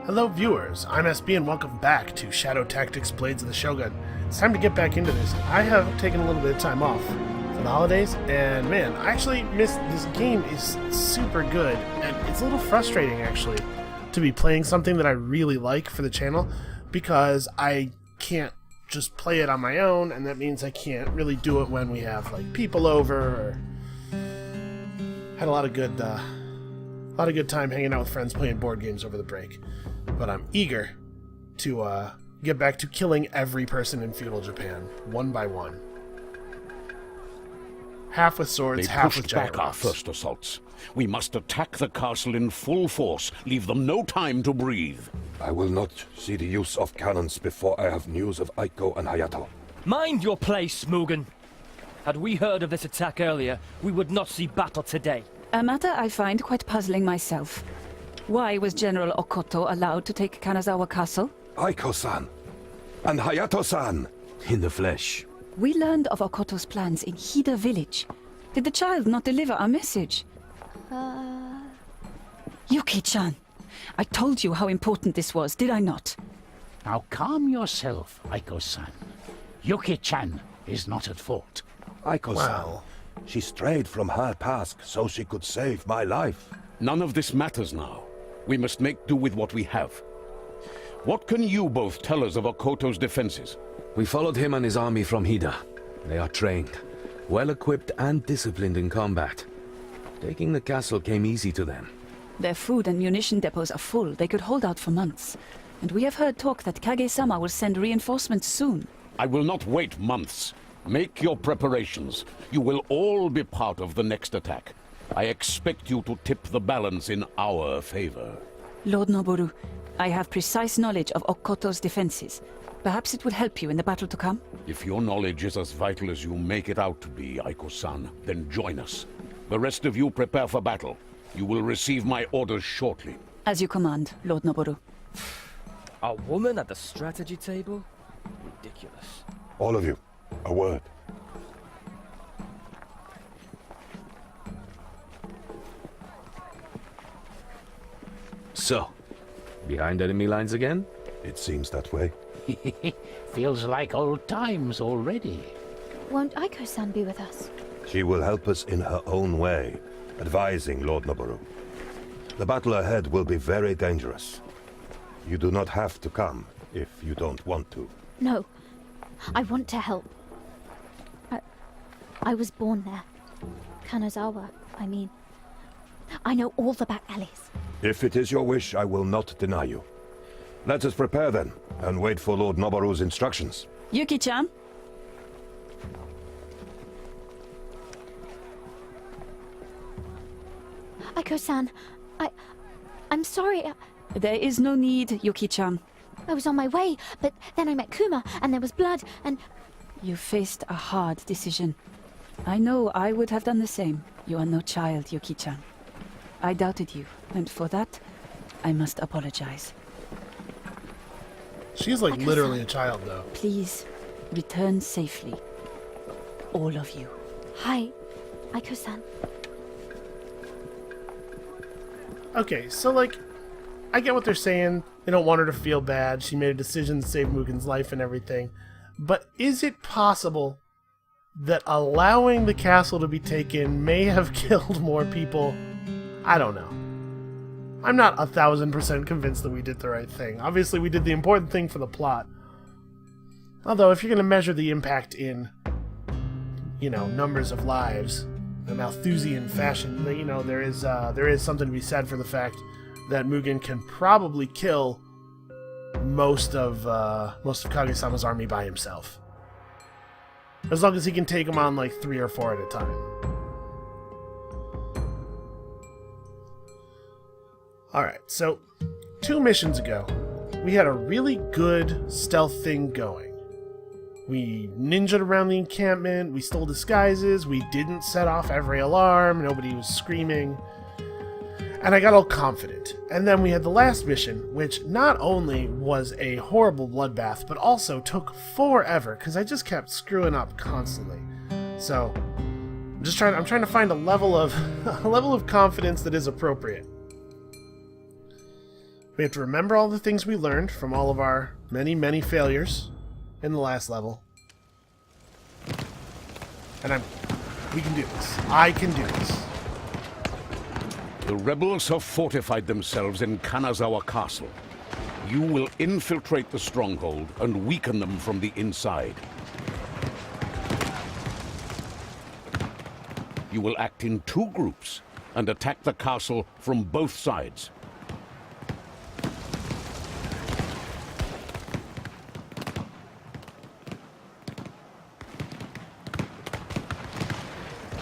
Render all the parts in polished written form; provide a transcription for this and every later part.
Hello viewers, I'm SB and welcome back to Shadow Tactics Blades of the Shogun. It's time to get back into this. I have taken a little bit of time off for the holidays, and man, I actually missed this game. Is super good, and it's a little frustrating actually to be playing something that I really like for the channel, because I can't just play it on my own, and that means I can't really do it when we have like people over, or had a lot of good time hanging out with friends playing board games over the break. But I'm eager to get back to killing every person in feudal Japan, one by one. Half with swords, half with giant back our rocks. first assaults. We must attack the castle in full force. Leave them no time to breathe. I will not see the use of cannons before I have news of Aiko and Hayato. Mind your place, Mugen. Had we heard of this attack earlier, we would not see battle today. A matter I find quite puzzling myself. Why was General Okoto allowed to take Kanazawa Castle? Aiko-san and Hayato-san in the flesh. We learned of Okoto's plans in Hida village. Did the child not deliver our message? Yuki-chan, I told you how important this was, did I not? Now calm yourself, Aiko-san. Yuki-chan is not at fault. Aiko-san, Wow. she strayed from her task so she could save my life. None of this matters now. We must make do with what we have. What can you both tell us of Okoto's defenses? We followed him and his army from Hida. They are trained, well-equipped and disciplined in combat. Taking the castle came easy to them. Their food and munition depots are full. They could hold out for months. And we have heard talk that Kage-sama will send reinforcements soon. I will not wait months. Make your preparations. You will all be part of the next attack. I expect you to tip the balance in our favor. Lord Noboru, I have precise knowledge of Okoto's defenses. Perhaps it would help you in the battle to come? If your knowledge is as vital as you make it out to be, Aiko-san, then join us. The rest of you prepare for battle. You will receive my orders shortly. As you command, Lord Noboru. A woman at the strategy table? Ridiculous. All of you, a word. So, behind enemy lines again? It seems that way. Feels like old times already. Won't Aiko-san be with us? She will help us in her own way, advising Lord Noboru. The battle ahead will be very dangerous. You do not have to come if you don't want to. No. I want to help. I was born there. Kanazawa, I mean. I know all the back alleys. If it is your wish, I will not deny you. Let us prepare then, and wait for Lord Noboru's instructions. Yuki-chan? Aiko-san, I'm sorry. There is no need, Yuki-chan. I was on my way, but then I met Kuma, and there was blood, and... You faced a hard decision. I know I would have done the same. You are no child, Yuki-chan. I doubted you, and for that, I must apologize. She's like literally a child though. Please, return safely. All of you. Hi, Aiko-san. Okay, so like, I get what they're saying. They don't want her to feel bad. She made a decision to save Mugen's life and everything. But is it possible that allowing the castle to be taken may have killed more people? I don't know. I'm not 1000% convinced that we did the right thing. Obviously, we did the important thing for the plot. Although, if you're going to measure the impact in, you know, numbers of lives, a Malthusian fashion, you know, there is something to be said for the fact that Mugen can probably kill most of Kage-sama's army by himself. As long as he can take them on like 3 or 4 at a time. Alright, so 2 missions ago, we had a really good stealth thing going. We ninja'd around the encampment, we stole disguises, we didn't set off every alarm, nobody was screaming, and I got all confident. And then we had the last mission, which not only was a horrible bloodbath, but also took forever, because I just kept screwing up constantly. So, I'm trying to find a level of confidence that is appropriate. We have to remember all the things we learned from all of our many, many failures in the last level. And we can do this. I can do this. The rebels have fortified themselves in Kanazawa Castle. You will infiltrate the stronghold and weaken them from the inside. You will act in 2 groups and attack the castle from both sides.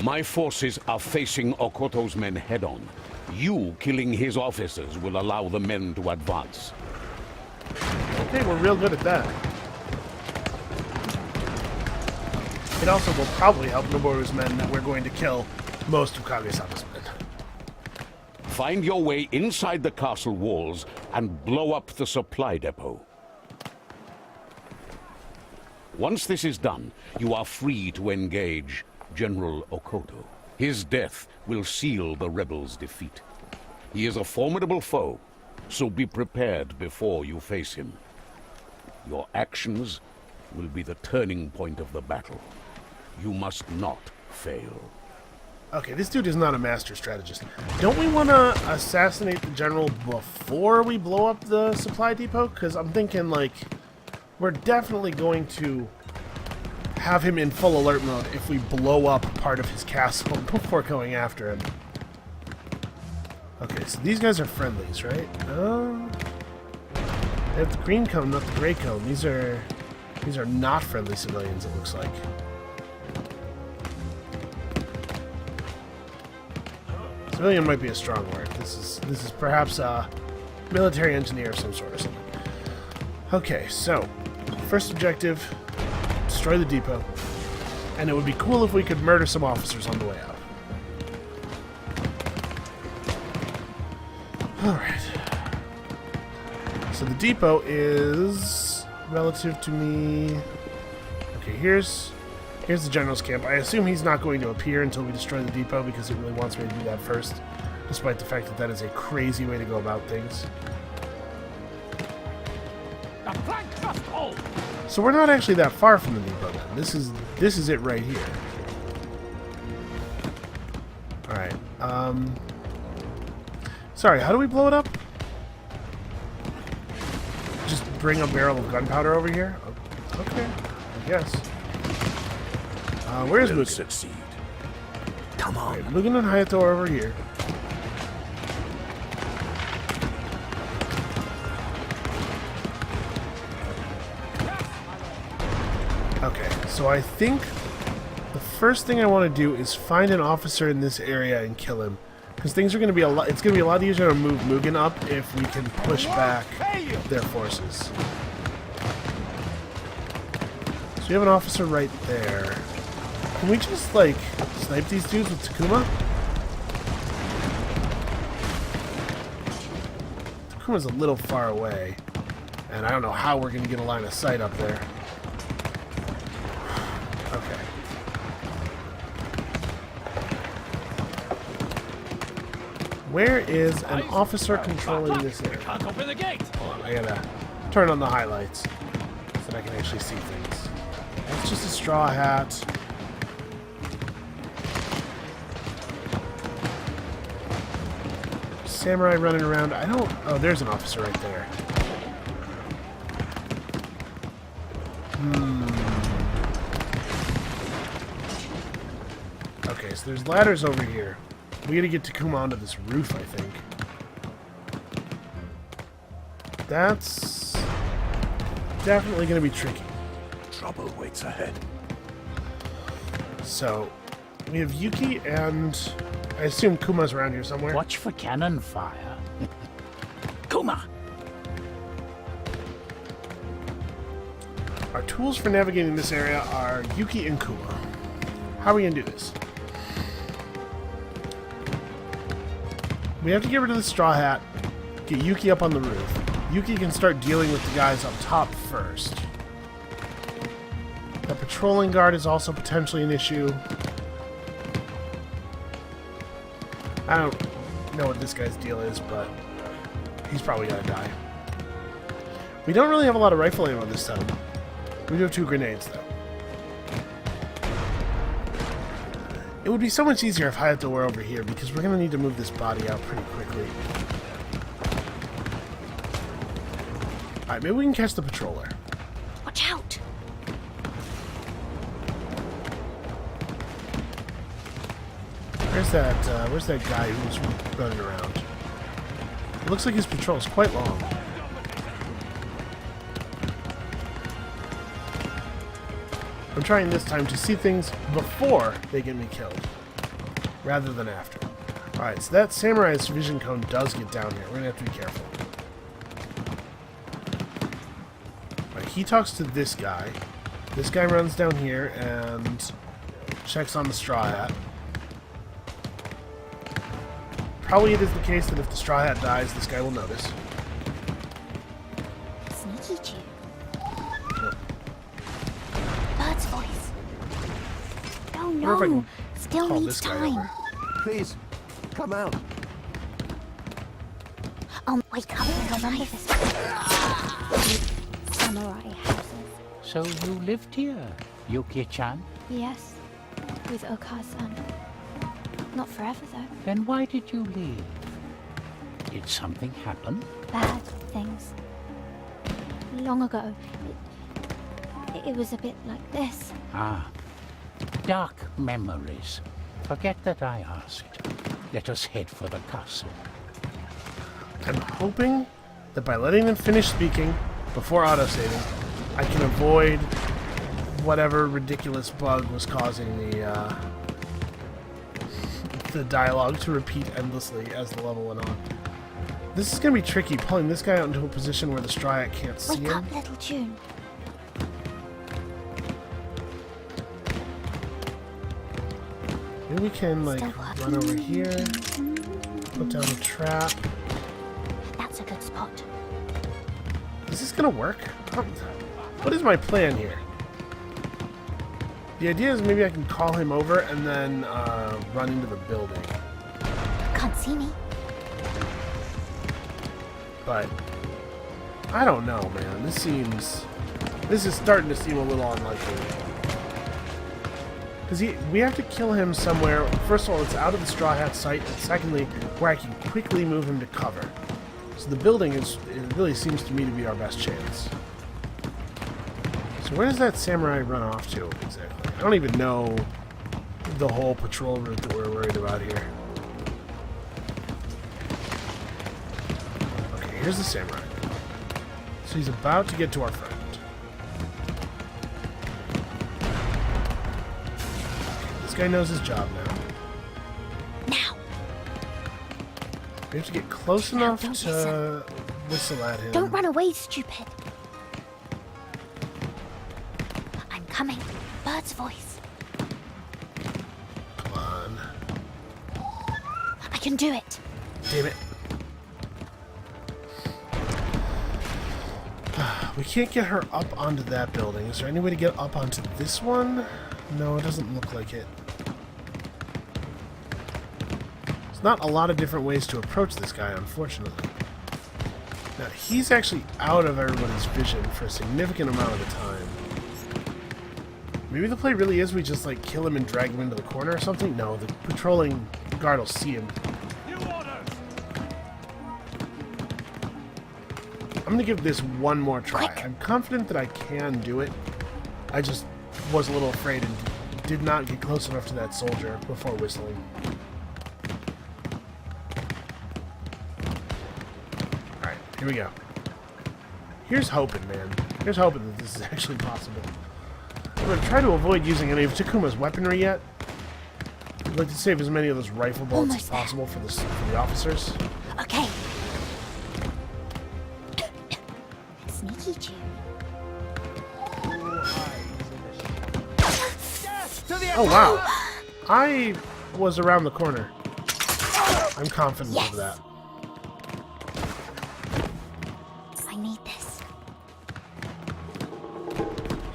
My forces are facing Okoto's men head-on. You killing his officers will allow the men to advance. Okay, we're real good at that. It also will probably help Noboru's men that we're going to kill most of Kage-sama's men. Find your way inside the castle walls and blow up the supply depot. Once this is done, you are free to engage General Okoto. His death will seal the rebels' defeat. He is a formidable foe, so be prepared before you face him. Your actions will be the turning point of the battle. You must not fail. Okay, this dude is not a master strategist. Don't we want to assassinate the general before we blow up the supply depot? Because I'm thinking, like, we're definitely going to have him in full alert mode if we blow up part of his castle before going after him. Okay, so these guys are friendlies, right? They have the green cone, not the gray cone. These are not friendly civilians, it looks like. Civilian might be a strong word. This is perhaps a military engineer of some sort or something. Okay, so first objective, destroy the depot. And it would be cool if we could murder some officers on the way out. Alright. So the depot is relative to me. Okay, here's the general's camp. I assume he's not going to appear until we destroy the depot because it really wants me to do that first, despite the fact that that is a crazy way to go about things. So we're not actually that far from the depot then. This is it right here. Alright. Sorry, how do we blow it up? Just bring a barrel of gunpowder over here? Okay, I guess. Where's Mugen? Succeed. Come on. Right, Mugen and Hayato are over here. Okay, so I think the first thing I want to do is find an officer in this area and kill him, because things are going to be it's going to be a lot easier to move Mugen up if we can push back their forces. So we have an officer right there. Can we just, like, snipe these dudes with Takuma? Takuma's a little far away, and I don't know how we're going to get a line of sight up there. Okay. Where is an officer controlling this area? Can't open the gate. Hold on, I gotta turn on the highlights so that I can actually see things. That's just a straw hat. Samurai running around. I don't... Oh, there's an officer right there. Okay, so there's ladders over here. We gotta get Takuma onto this roof, I think. That's definitely gonna be tricky. Trouble waits ahead. So, we have Yuki and... I assume Kuma's around here somewhere. Watch for cannon fire. Kuma! Our tools for navigating this area are Yuki and Kuma. How are we gonna do this? We have to get rid of the straw hat, get Yuki up on the roof. Yuki can start dealing with the guys up top first. The patrolling guard is also potentially an issue. I don't know what this guy's deal is, but He's probably gonna die. We don't really have a lot of rifle ammo this time. We do have 2 grenades, though. It would be so much easier if Hayato were over here, because we're gonna need to move this body out pretty quickly. Alright, maybe we can catch the patroller. Watch out! Where's that guy who's running around? It looks like his patrol is quite long. I'm trying this time to see things before they get me killed, rather than after. Alright, so that samurai's vision cone does get down here. We're gonna have to be careful. Alright, he talks to this guy. This guy runs down here and checks on the straw hat. Probably it is the case that if the straw hat dies, this guy will notice. Sneaky Jew. Bird's voice. Oh Wonder if I no! can Still call needs this guy time. over. Please, come out. Oh, wake up and remember this. Samurai houses. So you lived here, Yuki-chan? Yes, with Oka-san. Not forever, though. Then why did you leave? Did something happen? Bad things. Long ago, it was a bit like this. Ah, dark memories. Forget that I asked. Let us head for the castle. I'm hoping that by letting them finish speaking before autosaving, I can avoid whatever ridiculous bug was causing the dialogue to repeat endlessly as the level went on. This is going to be tricky, pulling this guy out into a position where the straw hat can't see Wake him. up, little June. Maybe we can, like, Still working. run over here, put down a trap. That's a good spot. Is this going to work? What is my plan here? The idea is maybe I can call him over and then run into the building. Can't see me. But I don't know, man. This is starting to seem a little unlikely. Because we have to kill him somewhere. First of all, it's out of the Straw Hat sight, and secondly, where I can quickly move him to cover. So the building it really seems to me to be our best chance. So where does that samurai run off to exactly? I don't even know the whole patrol route that we're worried about here. Okay, here's the samurai. So he's about to get to our friend. This guy knows his job now. Now. We have to get close enough don't to whistle at him. Don't run away, stupid. I'm coming. Bird's voice. Come on. I can do it. Damn it. We can't get her up onto that building. Is there any way to get up onto this one? No, it doesn't look like it. There's not a lot of different ways to approach this guy, unfortunately. Now, he's actually out of everybody's vision for a significant amount of the time. Maybe the play really is we just, like, kill him and drag him into the corner or something? No, the patrolling guard will see him. I'm going to give this one more try. I'm confident that I can do it. I just was a little afraid and did not get close enough to that soldier before whistling. Alright, here we go. Here's hoping, man. Here's hoping that this is actually possible. I'm going to try to avoid using any of Takuma's weaponry yet. I'd like to save as many of those rifle bullets as possible for the officers. Okay. Sneaky Jew. Oh, wow. I was around the corner. I'm confident of that. I need this.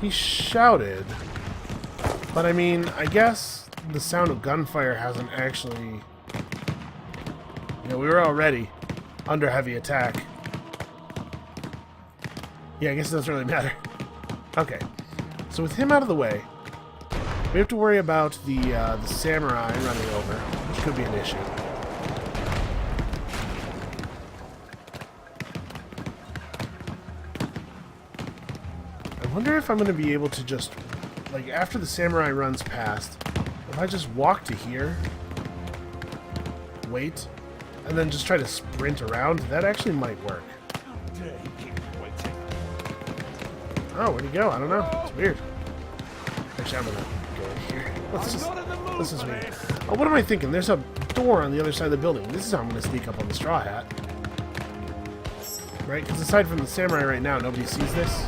He shouted. But I mean, I guess the sound of gunfire hasn't actually... You know, we were all ready. under heavy attack. Yeah, I guess it doesn't really matter. Okay. So with him out of the way, we have to worry about the samurai running over, which could be an issue. I wonder if I'm going to be able to just, like, after the samurai runs past, if I just walk to here, wait, and then just try to sprint around, that actually might work. Oh, where'd he go? I don't know. It's weird. Actually, I'm gonna go in here. This is weird. Oh, what am I thinking? There's a door on the other side of the building. This is how I'm gonna sneak up on the straw hat. Right? Because aside from the samurai right now, nobody sees this.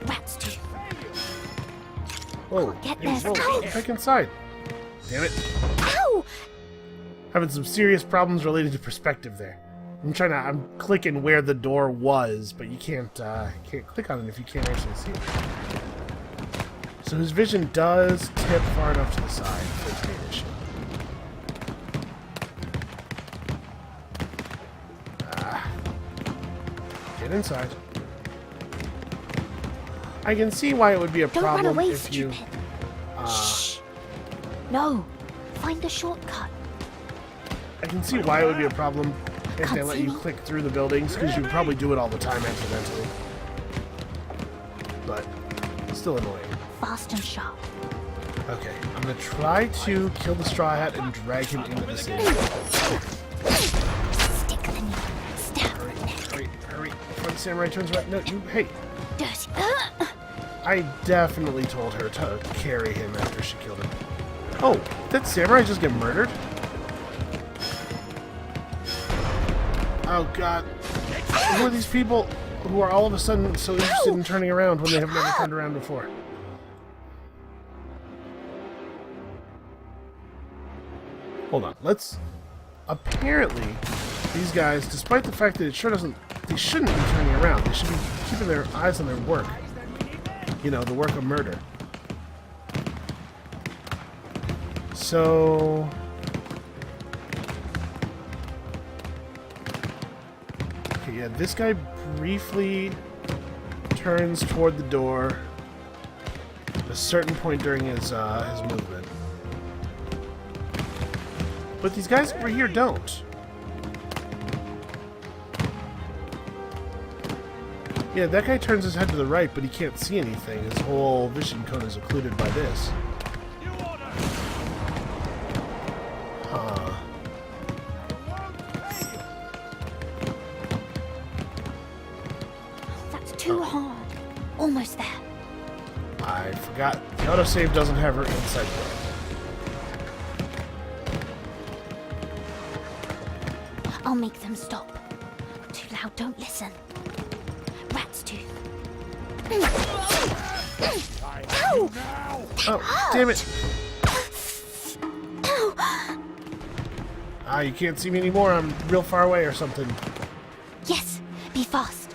Rats too. Whoa. Get Hey, this. whoa, Ow! get back inside. Damn it. Ow! Having some serious problems related to perspective there. I'm clicking where the door was, but you can't click on it if you can't actually see it. So his vision does tip far enough to the side for it to be an issue. Get inside. I can see why it would be a Don't run problem away, if you... stupid. Shh. No. Find a shortcut. I can see why it would be a problem if they Can't let see you me. click through the buildings, because you probably do it all the time accidentally. But, still annoying. Fast and sharp. Okay, I'm gonna try to kill the straw hat and drag him into the city. Stick the knee. Stab. Hurry, hurry, before the samurai turns around. No, you, hey! Dirty. I definitely told her to carry him after she killed him. Oh, did that samurai just get murdered? Oh god. Who are these people who are all of a sudden so interested in turning around when they have never turned around before? Hold on, let's... Apparently, these guys, despite the fact that it sure doesn't... They shouldn't be turning around. They should be keeping their eyes on their work. You know, the work of murder. So... Okay, yeah, this guy briefly turns toward the door at a certain point during his movement. But these guys over here don't. Yeah, that guy turns his head to the right, but he can't see anything. His whole vision cone is occluded by this. Huh. That's too hard. Almost there. I forgot. The autosave doesn't have her inside door. I'll make them stop. Too loud, don't listen. Rats too. Ow! Oh, damn it! Ah, you can't see me anymore. I'm real far away or something. Yes, be fast.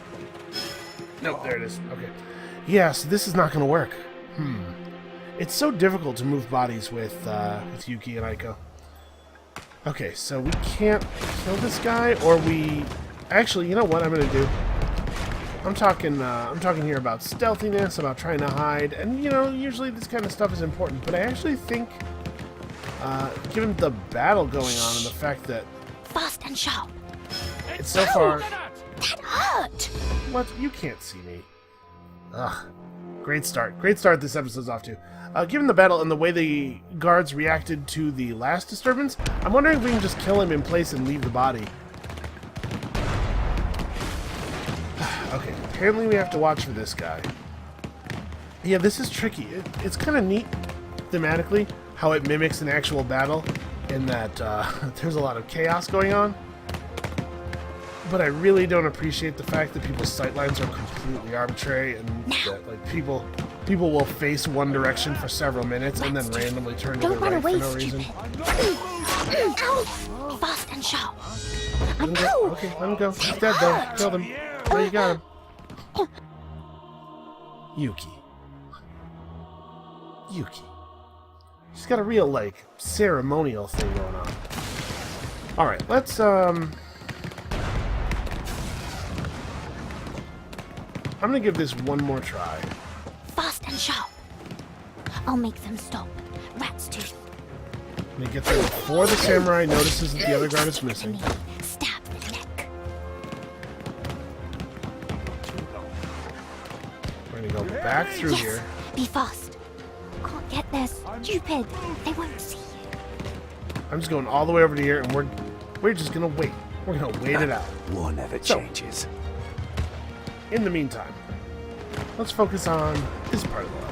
Nope, there it is. Okay. Yeah, so this is not going to work. It's so difficult to move bodies with Yuki and Aiko. Okay, so we can't kill this guy, or we... Actually, you know what I'm going to do? I'm talking here about stealthiness, about trying to hide, and, you know, usually this kind of stuff is important, but I actually think, given the battle going on and the fact that Fast and sharp. it's so far... That hurt. What? You can't see me. Ugh. Great start. Great start this episode's off to. Given the battle and the way the guards reacted to the last disturbance, I'm wondering if we can just kill him in place and leave the body. Okay, apparently we have to watch for this guy. Yeah, this is tricky. It's kind of neat, thematically, how it mimics an actual battle, in that there's a lot of chaos going on. But I really don't appreciate the fact that people's sightlines are completely arbitrary, and that, like, people will face one direction for several minutes and then randomly turn to their Don't run right for away, no reason. stupid. Ow! Fast and sharp. Let him go. Okay, let him go. He's dead though. Killed him. There you got him. Yuki. Yuki. She's got a real, like, ceremonial thing going on. Alright, let's, I'm gonna give this one more try. Fast and sharp. I'll make them stop. Rat's tooth. And it gets there before the samurai notices that the other guard is missing. Stab the neck. We're gonna go back through Yes. here. Be fast. Can't get there, stupid. They won't see you. I'm just going all the way over to here, and we're just gonna wait. We're gonna wait it out. War never So- changes. In the meantime, let's focus on this part of the level.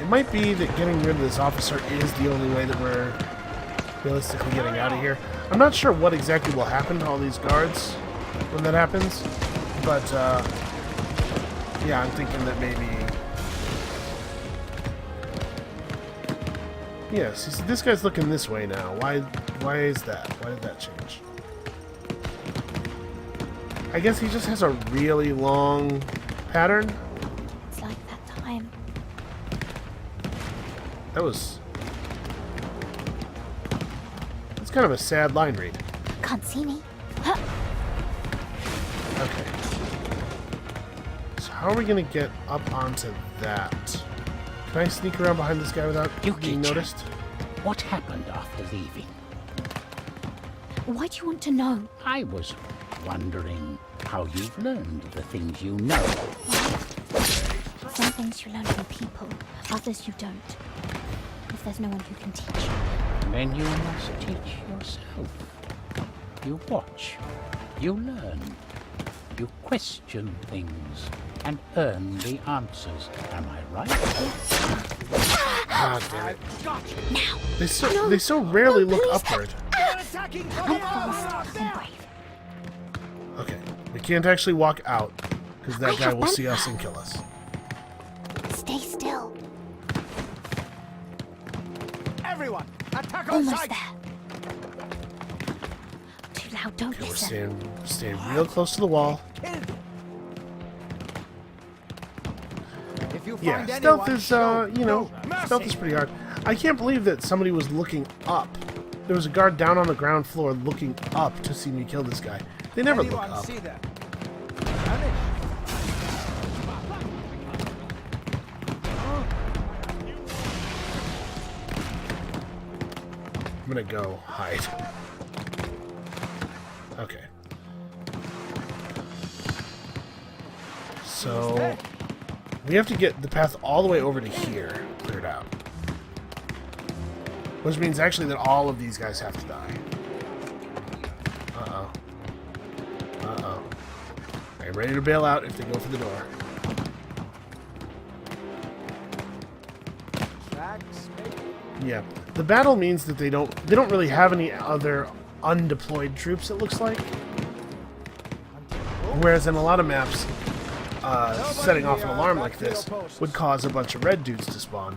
It might be that getting rid of this officer is the only way that we're realistically getting out of here. I'm not sure what exactly will happen to all these guards when that happens, but yeah, I'm thinking that maybe... Yes, you see, this guy's looking this way now. Why is that? Why did that change? I guess he just has a really long pattern. It's like that time. That's kind of a sad line read. Can't see me. Huh. Okay. So how are we going to get up onto that? Can I sneak around behind this guy without being Yuki-chan. noticed? What happened after leaving? Why do you want to know? I was wondering how you've learned the things you know. Some things you learn from people, others you don't. If there's no one who can teach you. Then you must teach yourself. You watch, you learn, you question things, and earn the answers. Am I right? Ah, damn it. Now, They so rarely look please. upward. I'm fast and brave. Okay. We can't actually walk out, because I that guy have will been- see us and kill us. Stay still. Everyone, attack on Almost sight! there. Too loud, don't Okay, we're listen. staying real close to the wall. If you Yeah, find stealth anyone, is, show you know, no stealth mercy. is pretty hard. I can't believe that somebody was looking up. There was a guard down on the ground floor looking up to see me kill this guy. They never look Anyone up. see them? Vanish. I'm gonna go hide. Okay. So we have to get the path all the way over to here cleared out. Which means actually that all of these guys have to die. Uh-oh. Uh-oh. I'm ready to bail out if they go for the door. Tracks, maybe? Yeah. The battle means that they don't really have any other undeployed troops, it looks like. Whereas in a lot of maps, setting off an alarm like this would cause a bunch of red dudes to spawn.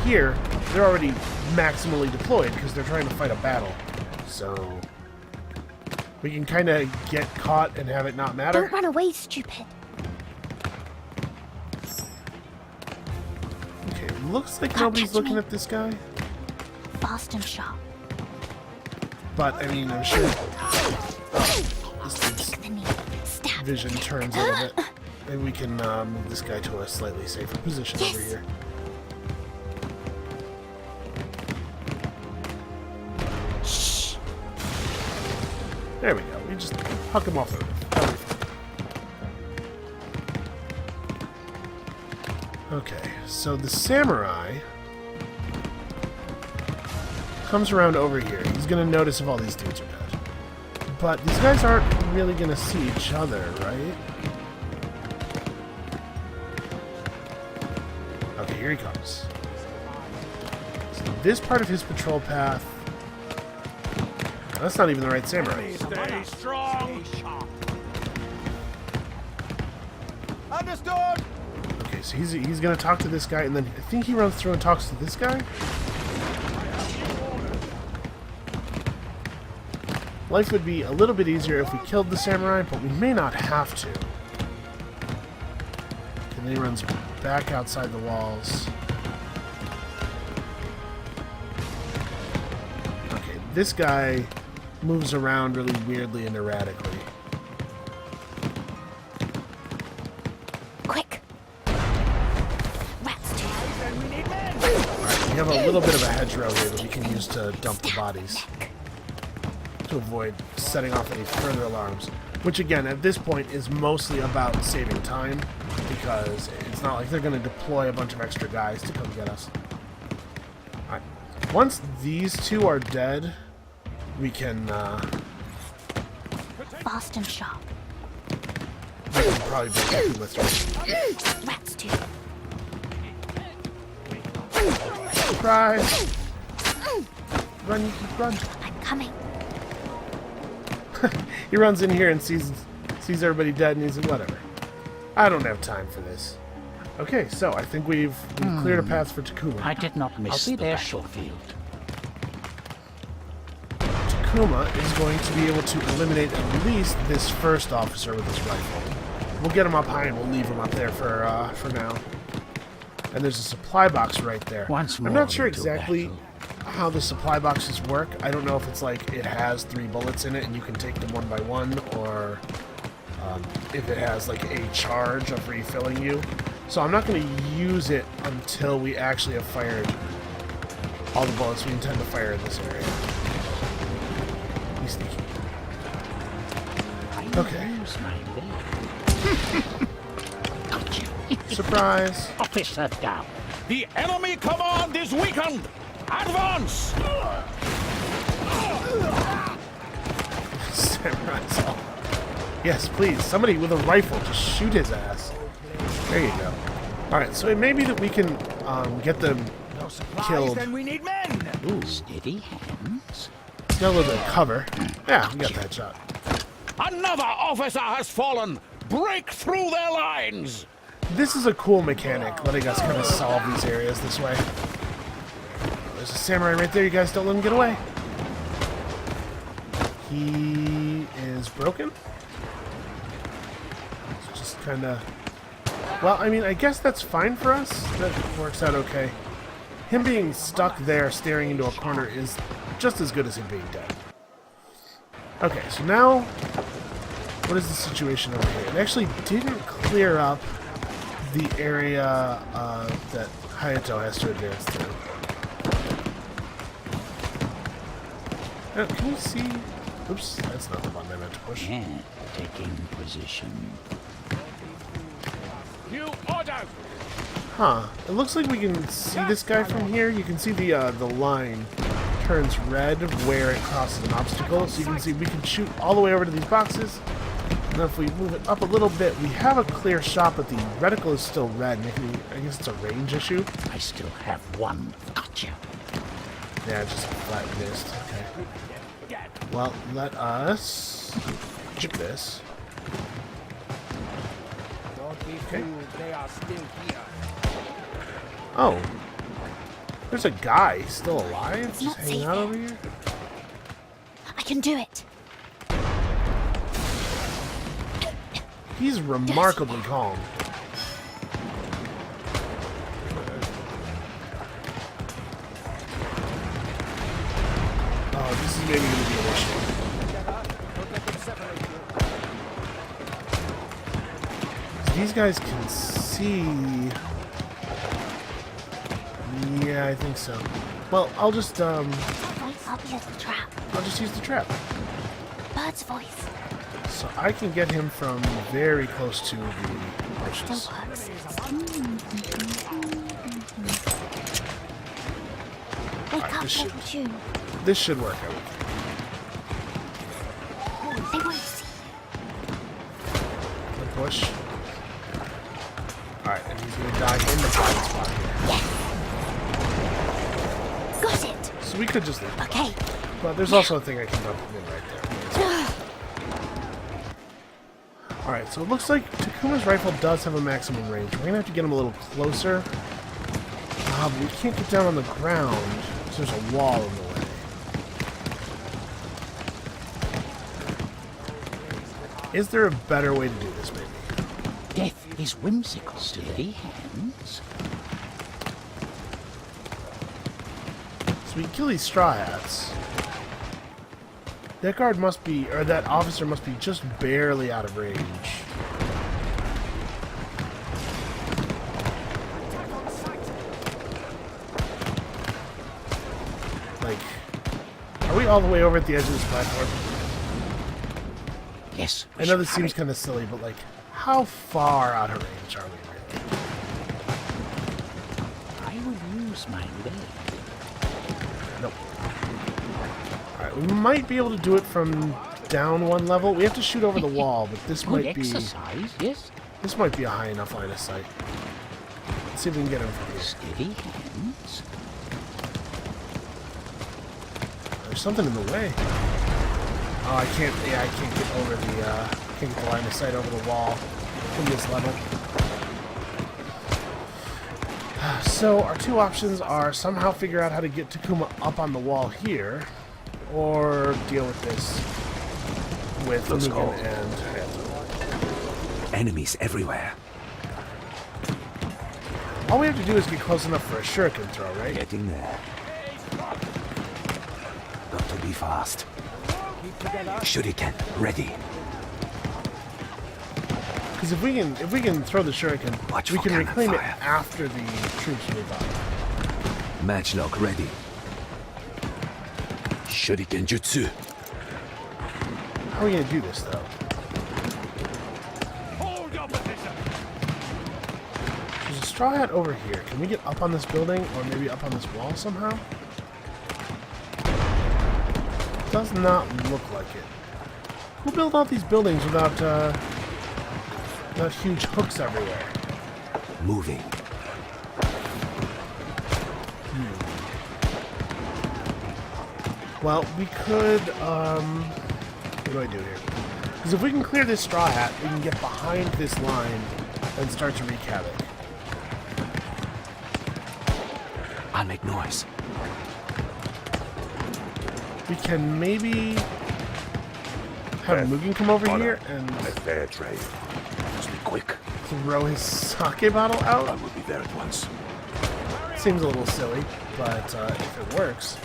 Here, they're already maximally deployed because they're trying to fight a battle. So we can kind of get caught and have it not matter. Don't run away, stupid. Okay, looks like nobody's catch looking me. at this guy. Fast and sharp. But, I mean, I'm sure this dude's Kick the knee. Stab. vision turns a little bit. Maybe we can move this guy to a slightly safer position over Yes. here. Shh. There we go. We just huck him off the roof. That'll be fine. Okay, so the samurai comes around over here. He's gonna notice if all these dudes are dead. But these guys aren't really gonna see each other, right? Okay, here he comes. So this part of his patrol path... That's not even the right samurai. Stay strong! Stay sharp. Understood! Okay, so he's gonna talk to this guy, and then I think he runs through and talks to this guy? Life would be a little bit easier if we killed the samurai, but we may not have to. And then he runs back outside the walls. Okay, this guy moves around really weirdly and erratically. Quick! Rats too. Alright, we have a little bit of a hedgerow here that we can use to dump the bodies to avoid setting off any further alarms. Which again, at this point, is mostly about saving time, because it's not like they're going to deploy a bunch of extra guys to come get us. Alright, once these two are dead, we can Fast and sharp. we can probably be happy with her. Rats too. Surprise! Run, you can run. I'm coming. He runs in here and sees everybody dead, and he's like, whatever. I don't have time for this. Okay, so I think we've cleared a path for Takuma. I did not miss the battlefield. Takuma is going to be able to eliminate at least this first officer with his rifle. We'll get him up high and we'll leave him up there for now. And there's a supply box right there. Once I'm more not sure into exactly battle. how the supply boxes work. I don't know if it's like it has 3 bullets in it and you can take them one by one, or if it has like a charge of refilling you. So I'm not going to use it until we actually have fired all the bullets we intend to fire in this area. Be sneaky. Okay. Surprise. Officer down. The enemy command is weakened! Advance! Samurai's all. Yes, please. Somebody with a rifle, just shoot his ass. There you go. Alright, so it may be that we can get them killed. Then we need men. Ooh, Steady hands. got a little bit of cover. Yeah, we got that shot. Another officer has fallen! Break through their lines! This is a cool mechanic, letting us kind of solve these areas this way. There's a samurai right there. You guys don't let him get away. He is broken. It's just kind of... Well, I mean, I guess that's fine for us. That works out okay. Him being stuck there staring into a corner is just as good as him being dead. Okay, so now... What is the situation over here? It actually didn't clear up the area that Hayato has to advance through. Can we see? Oops, that's not the button I meant to push. Yeah, taking position. New order. Huh. It looks like we can see this guy from here. You can see the line turns red where it crosses an obstacle. So you can see we can shoot all the way over to these boxes. And if we move it up a little bit, we have a clear shot, but the reticle is still red. Making, I guess it's a range issue. I still have one. Gotcha. Yeah, just flat missed. Okay. Well, let us chip this. Don't be Okay. fooled. They are still here. Oh. There's a guy still alive, just not hanging safe out here. over here. I can do it. He's remarkably calm. Oh, this is maybe going to be an issue. These guys can see... Yeah, I think so. Well, I'll just I'll be a trap. I'll just use the trap. Bird's voice. So I can get him from very close to the bushes. Still works. Wake Alright, up, this should- Fortune. This should work, I would think. They won't see you. The push. Alright, and he's gonna die in the blind spot here. Got it. So we could just leave him. Okay. But there's also a thing I can dump him in right there. Alright, so it looks like Takuma's rifle does have a maximum range. We're gonna have to get him a little closer. But we can't get down on the ground, so there's a wall in the way. Is there a better way to do this, maybe? Death is whimsical. Steady hands. So we can kill these straw hats. That guard must be, or that officer must be just barely out of range. Like, are we all the way over at the edge of this platform? Yes. I know this seems kind of silly, but like, how far out of range are we really? I will use my leg. Nope. Alright, we might be able to do it from down one level. We have to shoot over the wall, but this Good might be... exercise, yes. This might be a high enough line of sight. Let's see if we can get him from here. Steady hands. There's something in the way. Oh, I can't. Yeah, I can't get over the. Can't get the line of sight over the wall from this level. So our two options are somehow figure out how to get Takuma up on the wall here, or deal with this with Mugen and Hanzo. Enemies everywhere. All we have to do is get close enough for a shuriken throw, right? Getting there. Got to be fast. Shuriken, ready. Because if we can throw the shuriken, Watch we for can cannon reclaim it fire. after the troops move up. Matchlock ready. Shuriken jutsu. How are we gonna do this though? Hold your position. There's a straw hat over here. Can we get up on this building, or maybe up on this wall somehow? Does not look like it. Who built all these buildings without huge hooks everywhere? Moving. Well, we could, what do I do here? Because if we can clear this straw hat, we can get behind this line and start to wreak havoc. I'll make noise. We can maybe have Mugen come over here and A fair trade. Just be quick. throw his sake bottle I out. will be there at once. Seems a little silly, but if it works...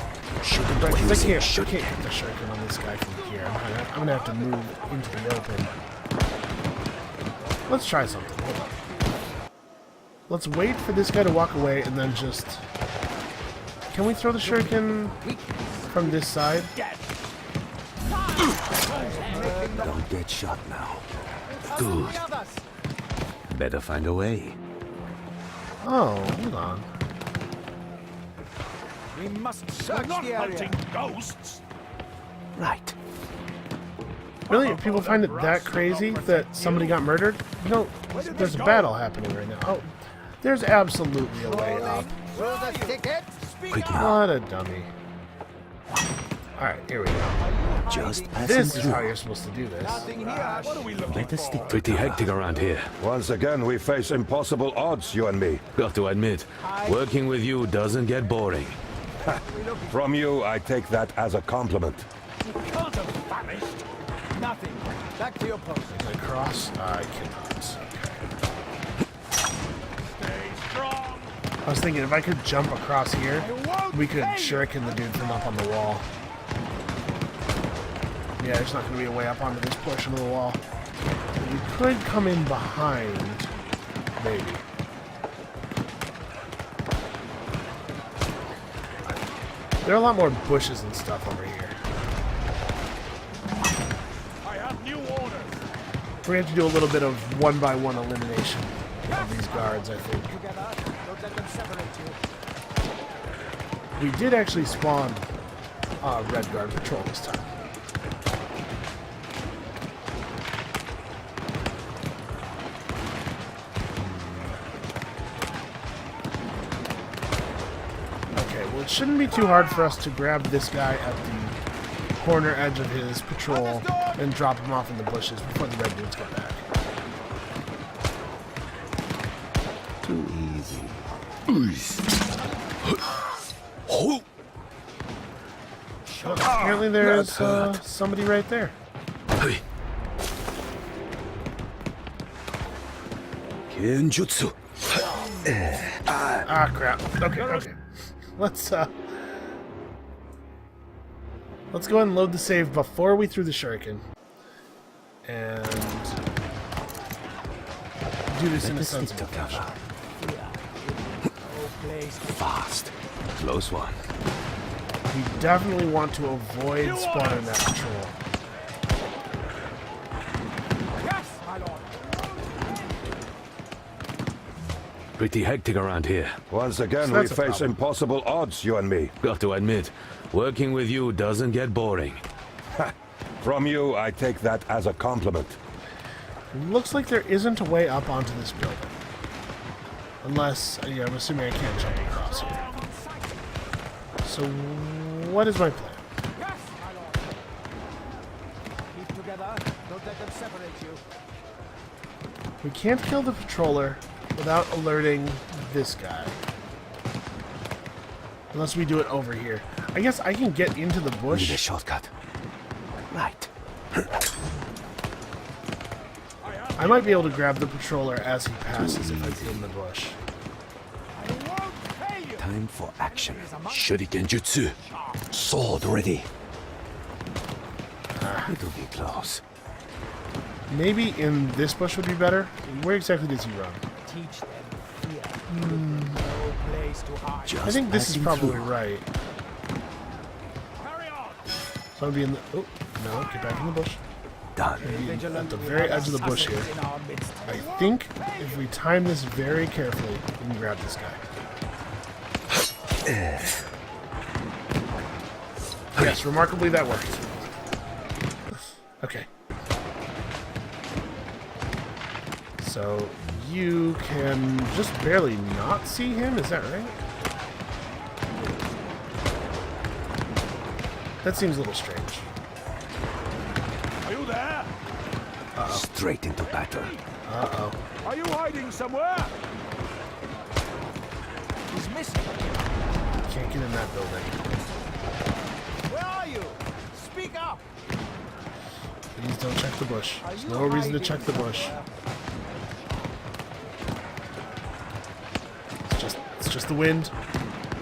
Shouldn't Right, 'cause use I it, can't shouldn't. get the shuriken on this guy from here. I'm gonna have to move into the open. Let's try something. Hold on. Let's wait for this guy to walk away and then just... Can we throw the shuriken from this side? Don't get shot now. Good. Better find a way. Oh, hold on. We must search Not the area. hunting ghosts. Right. Really? People find it that crazy that somebody got murdered? You know, there's a battle happening right now. Oh, there's absolutely a way up. Will the ticket? Quick now. What a dummy. Alright, here we go. Just passing This is through. how you're supposed to do this. What are we looking Better for? stick. Pretty hectic around here. Once again, we face impossible odds, you and me. Got to admit, working with you doesn't get boring. From you, I take that as a compliment. Can't have vanished. Nothing. Back to your post. Can I cross? I cannot. Stay strong. I was thinking if I could jump across here, we could shuriken the dude from up on the wall. Yeah, there's not going to be a way up onto this portion of the wall. But we could come in behind, maybe. There are a lot more bushes and stuff over here. I have new orders. We have to do a little bit of one-by-one elimination of these guards, I think. Together. Don't let them separate you. We did actually spawn Red Guard patrol this time. Okay, well it shouldn't be too hard for us to grab this guy at the corner edge of his patrol and drop him off in the bushes before the red dudes get back. Too easy. Apparently there's somebody right there. Kenjutsu. Ah, crap. Okay, okay. Let's, Let's go ahead and load the save before we threw the shuriken. And do this in a sensible fashion. Fast. Close one. We definitely want to avoid spawning that patrol. Yes, my lord. Pretty hectic around here. Once again, So we that's a face problem. impossible odds, you and me. Got to admit, working with you doesn't get boring. From you, I take that as a compliment. Looks like there isn't a way up onto this building. Unless, yeah, I'm assuming I can't jump across here. So, what is my plan? Yes, my lord. Keep together. Don't let them separate you. We can't kill the patroller without alerting this guy. Unless we do it over here. I guess I can get into the Need a bush. shortcut. Right. I might be able to grab the patroller as he passes if I'm in the bush. I won't pay you. Time for action. Shuriken jutsu. Sword ready. It'll be close. Maybe in this bush would be better. Where exactly does he run? Teach them fear. No place to hide. Just I think this is passing probably through. right. Carry on. So I'll be in the... Oh, no, get back in the bush. Done. At the very edge of the bush here. In our midst. I think if we time this very carefully, we can grab this guy. Yes, remarkably that worked. Okay. So you can just barely not see him, is that right? That seems a little strange. Are you there? Straight into battle. Uh-oh. Are you hiding somewhere? He's missing. Can't get in that building. Where are you? Speak up. Please don't check the bush. There's no reason to check the bush. It's just the wind.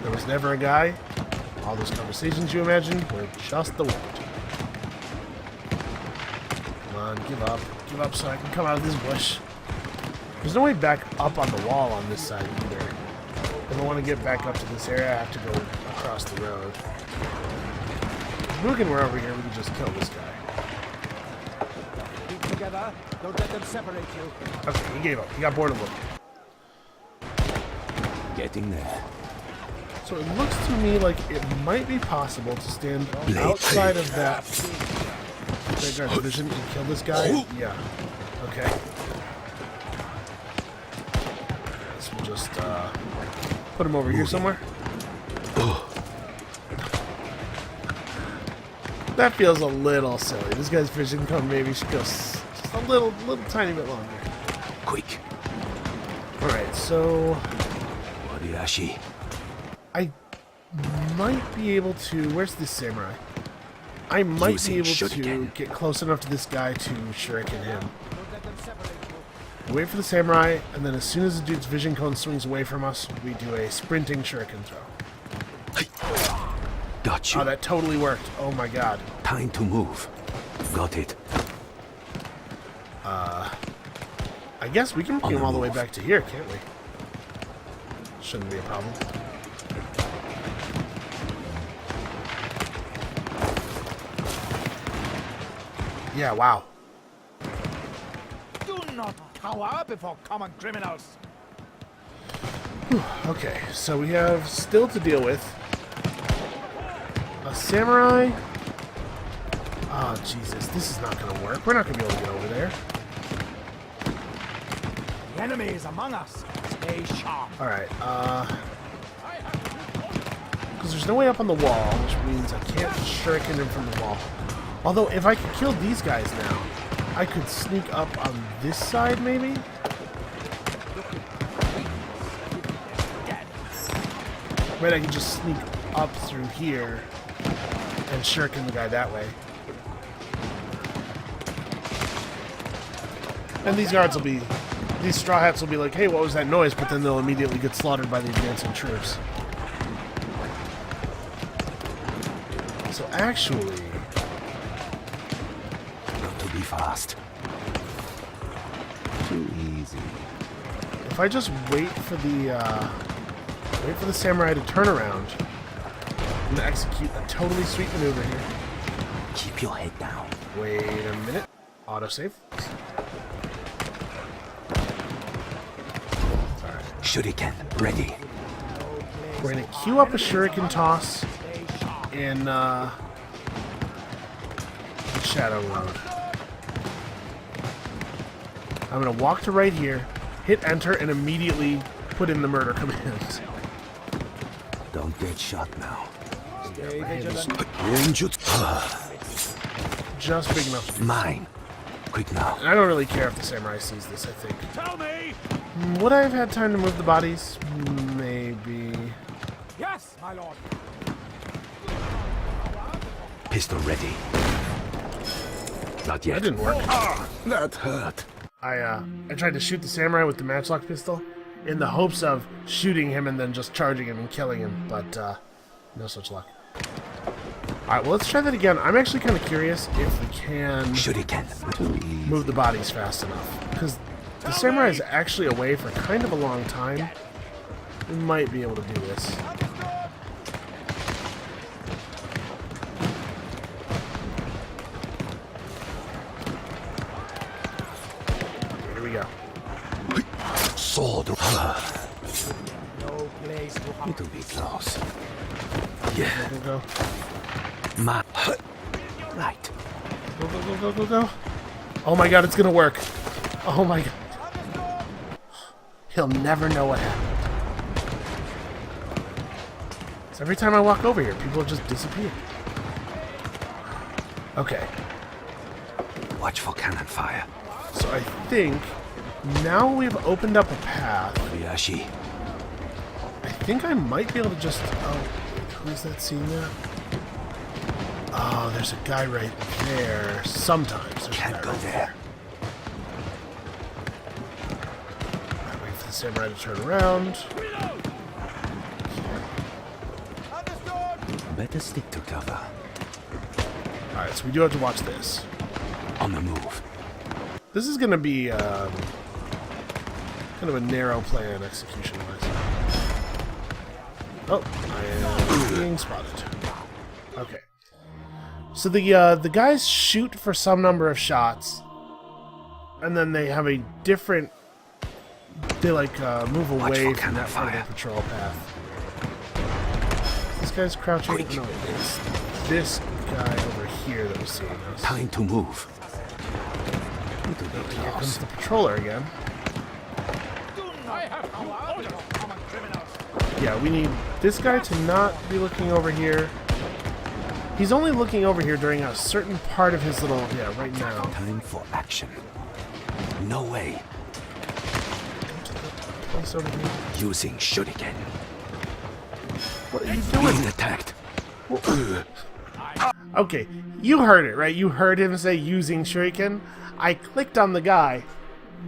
There was never a guy. All those conversations you imagined were just the wind. Come on, give up. Give up so I can come out of this bush. There's no way back up on the wall on this side either. If I want to get back up to this area, I have to go across the road. If Mugen were over here, we could just kill this guy. Keep together. Don't let them separate you. Okay, he gave up. He got bored of looking. Getting there. So it looks to me like it might be possible to stand outside of that guard's vision and kill this guy. Yeah. Okay. So we'll just put him over here somewhere. That feels a little silly. This guy's vision cone maybe should go just a little tiny bit longer. Quick. All right, so Wariashi. I might be able to... Where's this samurai? I might Using be able to shuriken. get close enough to this guy to shuriken him. Wait for the samurai, and then as soon as the dude's vision cone swings away from us, we do a sprinting shuriken throw. Got you. Oh, that totally worked. Oh my god. Time to move. Got it. I guess we can bring On him the all the way move. back to here, can't we? Shouldn't be a problem. Yeah, wow. Do not cower before common criminals. Okay, so we have still to deal with a samurai. Oh, Jesus, this is not going to work. We're not going to be able to get over there. The enemy is among us. Stay sharp. Alright, because there's no way up on the wall, which means I can't shuriken him from the wall. Although, if I could kill these guys now, I could sneak up on this side, maybe? Right, I can just sneak up through here and shuriken the guy that way. And these guards will be... These straw hats will be like, hey, what was that noise? But then they'll immediately get slaughtered by the advancing troops. So actually, Not to be fast. Too easy. if I just wait for the samurai to turn around, I'm gonna execute a totally sweet maneuver here. Keep your head down. Wait a minute. Autosave. Shuriken, ready. We're gonna queue up a shuriken toss in shadow mode. I'm gonna walk to right here, hit enter, and immediately put in the murder command. Don't get shot now. Stay vigilant. Just big enough to do. Mine. Quick now. And I don't really care if the samurai sees this, I think. Tell me! Would I have had time to move the bodies? Maybe. Yes, my lord. Pistol ready. Not yet. That didn't work. That hurt. I tried to shoot the samurai with the matchlock pistol in the hopes of shooting him and then just charging him and killing him, but no such luck. Alright, well, let's try that again. I'm actually kind of curious if we can Shuriken. Too easy. move the bodies fast enough. Because the samurai is actually away for kind of a long time. We might be able to do this. Here we go. Sword. No place to hide. It'll be close. Yeah. Go, go, go. Ma. Right. Go, go, go, go, go, go. Oh my god, it's gonna work. Oh my god. He'll never know what happened. So every time I walk over here, people just disappear. Okay, Watch for cannon fire. so I think now we've opened up a path. Ryashi. I think I might be able to just... Oh, who's that scene there? Oh, there's a guy right there. Sometimes there's a Can't guy go right there. Alright, wait for the samurai to turn around. Better stick to cover. Alright, so we do have to watch this. On the move. This is going to be kind of a narrow plan execution-wise. Oh, I am being spotted. Okay. So the guys shoot for some number of shots, and then they have a different... They move away from that part of the patrol path. This guy's crouching. Quick. No, it's this guy over here that was seeing us. Time to move. It'll be Here comes close. the patroller again. Yeah, we need this guy to not be looking over here. He's only looking over here during a certain part of his little... Yeah, right now. Time for action. No way. Place over here. Using Shuriken. What are you doing? Being attacked. Okay, you heard it, right? You heard him say using shuriken. I clicked on the guy.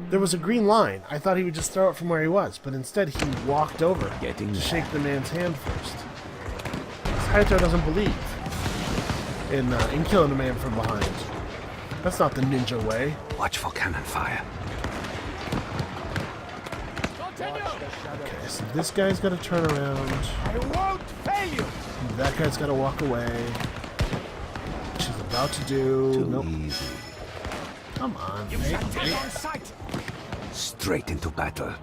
There was a green line. I thought he would just throw it from where he was, but instead he walked over Getting to there. shake the man's hand first. Hayato doesn't believe in killing a man from behind. That's not the ninja way. Watch for cannon fire. Okay, so this guy's got to turn around. I won't fail you. That guy's got to walk away. Which he's about to do. Too Nope. easy. Come on. On sight. Straight into battle.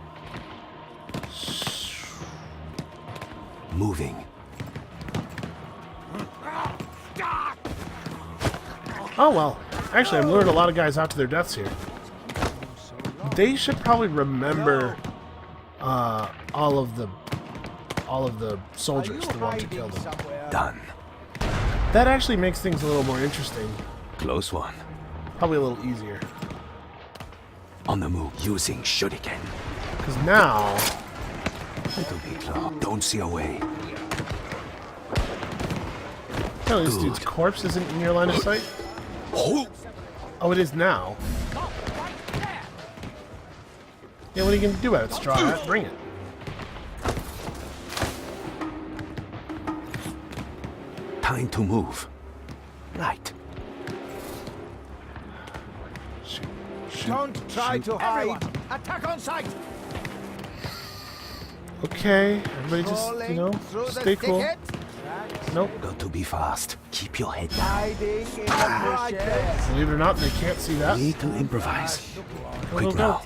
Moving. Oh well. Actually, I've lured a lot of guys out to their deaths here. They should probably remember all of the soldiers, the ones who killed them. Done. That actually makes things a little more interesting. Close one. Probably a little easier. On the move. Using Shuriken. Because now... It'll be close. Don't see a way. Apparently this Good. dude's corpse isn't in your line of sight. Oh! Oh, it is now. Yeah, what are you going to do about it, Straw Hat? Bring it. Time to move. Right. Shoot. Shoot. Don't try shoot. to hide. Attack on sight. Okay, everybody just, you know, stay cool. Nope. Got to be fast. Keep your head down. Hiding in the bushes. Believe it or not, they can't see that. Need to improvise. Go, Quick go, now.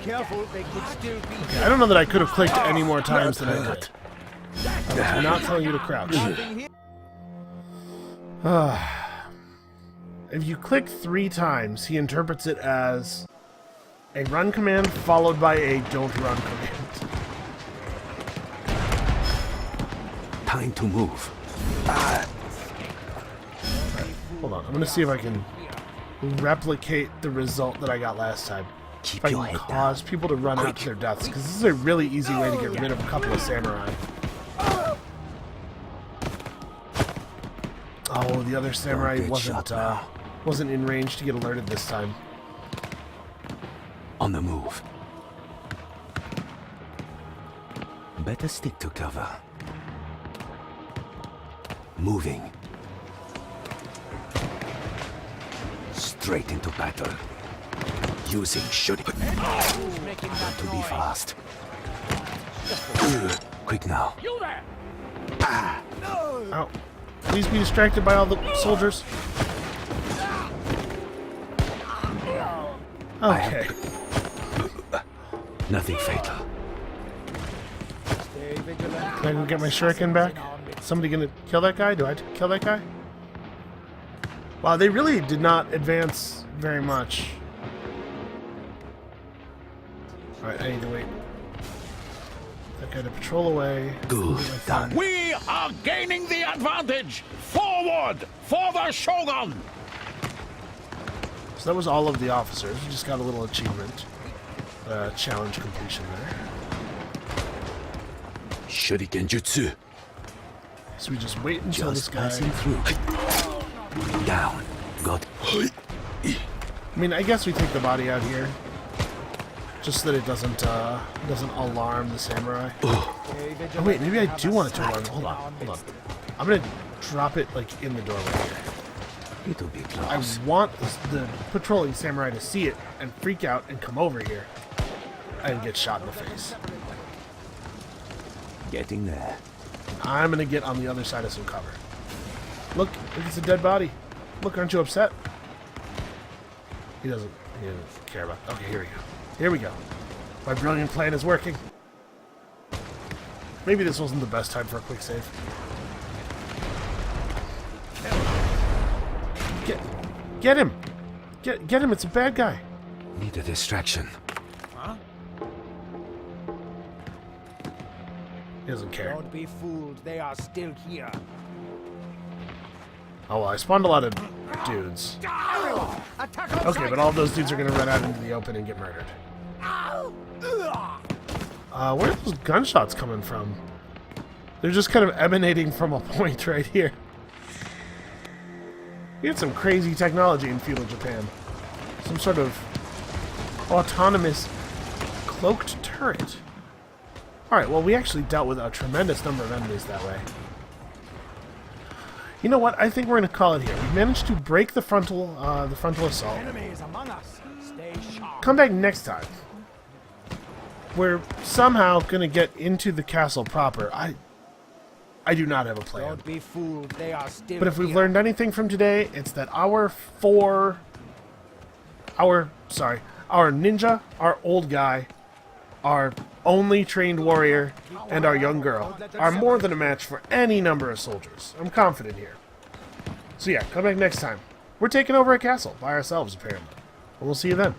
Careful, they could still be. Okay, I don't know that I could have clicked any more times than I did. I'm not telling you to crouch. If you click 3 times, he interprets it as a run command followed by a don't run command. Time to move. Hold on, I'm gonna see if I can replicate the result that I got last time. Keep If I your can head cause down. people to run out to their deaths, because this is a really easy way to get rid of a couple of samurai. Oh, the other samurai Don't get shot wasn't in range to get alerted this time. On the move. Better stick to cover. Moving. Straight into battle. Using shooting. Got to be fast. Quick now. Ow. Please be distracted by all the soldiers. Okay. Nothing fatal. Can I go get my shuriken back? Somebody gonna kill that guy? Do I kill that guy? Wow, they really did not advance very much. Alright, I need to wait. That guy to patrol away. Good. Done. We are gaining the advantage! Forward for the Shogun! So that was all of the officers. We just got a little achievement. Challenge completion there. Shuriken jutsu. So we just wait until this Just guy... passing through. Down. Got. I mean, I guess we take the body out here. Just so that it doesn't alarm the samurai. Oh wait, maybe I do want it to alarm. Hold on. I'm gonna drop it like in the doorway here. It'll be I close. want the patrolling samurai to see it and freak out and come over here and get shot in the face. Getting there. I'm gonna get on the other side of some cover. Look, it's a dead body. Look, aren't you upset? He doesn't care about. Okay, here we go. Here we go. My brilliant plan is working. Maybe this wasn't the best time for a quick save. Get him! Get him! It's a bad guy. Need a distraction. He doesn't care. Don't be fooled. They are still here. Oh well, I spawned a lot of dudes. Attack on Okay, sight. but all those dudes are gonna run out into the open and get murdered. Where are those gunshots coming from? They're just kind of emanating from a point right here. We had some crazy technology in feudal Japan. Some sort of autonomous cloaked turret. Alright, well, we actually dealt with a tremendous number of enemies that way. You know what? I think we're going to call it here. We managed to break the frontal assault. Enemies among us. Stay sharp. Come back next time. We're somehow going to get into the castle proper. I do not have a plan. Don't be fooled. They are still But if we've here. learned anything from today, it's that our ninja, our old guy, our only trained warrior, and our young girl are more than a match for any number of soldiers. I'm confident here. So yeah, come back next time. We're taking over a castle by ourselves, apparently. And we'll see you then.